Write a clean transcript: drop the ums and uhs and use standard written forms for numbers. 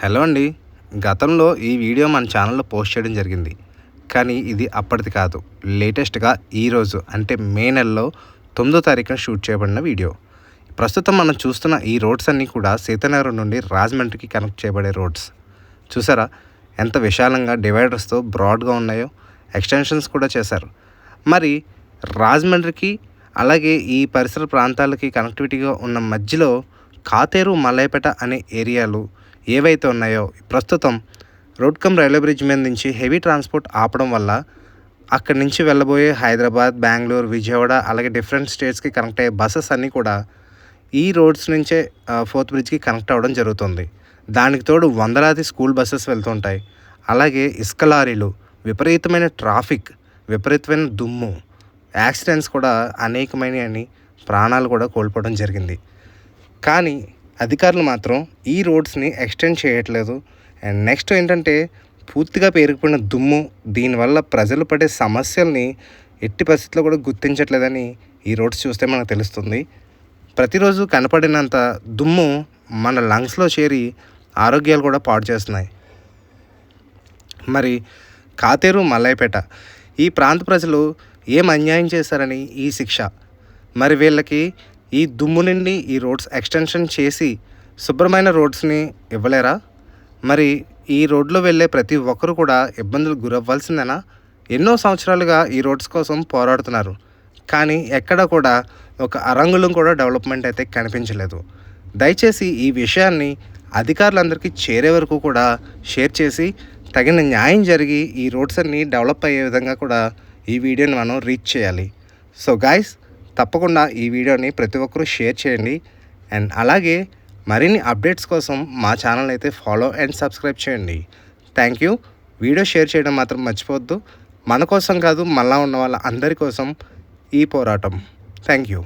Hello అండి. గతంలో ఈ వీడియో మన ఛానల్లో పోస్ట్ చేయడం జరిగింది. కానీ ఇది అప్పటిది కాదు. లేటెస్ట్‌గా ఈరోజు అంటే మే నెలలో 9వ తారీఖున షూట్ చేయబడిన వీడియో. ప్రస్తుతం మనం చూస్తున్న ఈ రోడ్స్ అన్నీ కూడా సీతానగరం నుండి రాజమండ్రికి కనెక్ట్ చేయబడే రోడ్స్. చూసారా ఎంత విశాలంగా డివైడర్స్‌తో బ్రాడ్‌గా ఉన్నాయో. ఎక్స్టెన్షన్స్ కూడా చేశారు. మరి రాజమండ్రికి అలాగే ఈ పరిసర ప్రాంతాలకి కనెక్టివిటీగా ఉన్న మధ్యలో కాతేరు మలైపేట అనే ఏరియాలు ఏవైతే ఉన్నాయో ప్రస్తుతం రోడ్ కమ్ రైల్వే బ్రిడ్జ్ మీద నుంచి హెవీ ట్రాన్స్పోర్ట్ ఆపడం వల్ల అక్కడి నుంచి వెళ్ళబోయే హైదరాబాద్, బెంగళూరు, విజయవాడ అలాగే డిఫరెంట్ స్టేట్స్కి కనెక్ట్ అయ్యే బస్సెస్ అన్నీ కూడా ఈ రోడ్స్ నుంచే 4th బ్రిడ్జ్కి కనెక్ట్ అవ్వడం జరుగుతుంది. దానికి తోడు వందలాది స్కూల్ బస్సెస్ వెళ్తుంటాయి. అలాగే ఇసుక లారీలు, విపరీతమైన ట్రాఫిక్, విపరీతమైన దుమ్ము, యాక్సిడెంట్స్ కూడా అనేకమైనవి, ప్రాణాలు కూడా కోల్పోవడం జరిగింది. కానీ అధికారులు మాత్రం ఈ రోడ్స్ని ఎక్స్టెండ్ చేయట్లేదు. అండ్ నెక్స్ట్ ఏంటంటే పూర్తిగా పేరుకుపోయిన దుమ్ము, దీనివల్ల ప్రజలు పడే సమస్యల్ని ఎట్టి పరిస్థితుల్లో కూడా గుర్తించట్లేదని ఈ రోడ్స్ చూస్తే మనకు తెలుస్తుంది. ప్రతిరోజు కనపడినంత దుమ్ము మన లంగ్స్లో చేరి ఆరోగ్యాలు కూడా పాడు చేస్తున్నాయి. మరి కాతేరు మలైపేట ఈ ప్రాంత ప్రజలు ఏం అన్యాయం చేశారని ఈ శిక్ష? మరి వీళ్ళకి ఈ దుమ్ము నుండి ఈ రోడ్స్ ఎక్స్టెన్షన్ చేసి శుభ్రమైన రోడ్స్ని ఇవ్వలేరా? మరి ఈ రోడ్లో వెళ్ళే ప్రతి ఒక్కరు కూడా ఇబ్బందులు గురవ్వాల్సిందేనా? ఎన్నో సంవత్సరాలుగా ఈ రోడ్స్ కోసం పోరాడుతున్నారు. కానీ ఎక్కడ కూడా ఒక అరంగుళం కూడా డెవలప్మెంట్ అయితే కనిపించలేదు. దయచేసి ఈ విషయాన్ని అధికారులందరికీ చేరే వరకు కూడా షేర్ చేసి తగిన న్యాయం జరిగి ఈ రోడ్స్ అన్నీ డెవలప్ అయ్యే విధంగా కూడా ఈ వీడియోని మనం రీచ్ చేయాలి. సో గైస్, తప్పకుండా ఈ వీడియోని ప్రతి ఒక్కరూ షేర్ చేయండి. అండ్ అలాగే మరిన్ని అప్డేట్స్ కోసం మా ఛానల్ అయితే ఫాలో అండ్ సబ్స్క్రైబ్ చేయండి. Thank you. వీడియో షేర్ చేయడం మాత్రం మర్చిపోవద్దు. మన కోసం కాదు, మళ్ళా ఉన్న వాళ్ళ అందరి కోసం ఈ పోరాటం. Thank you.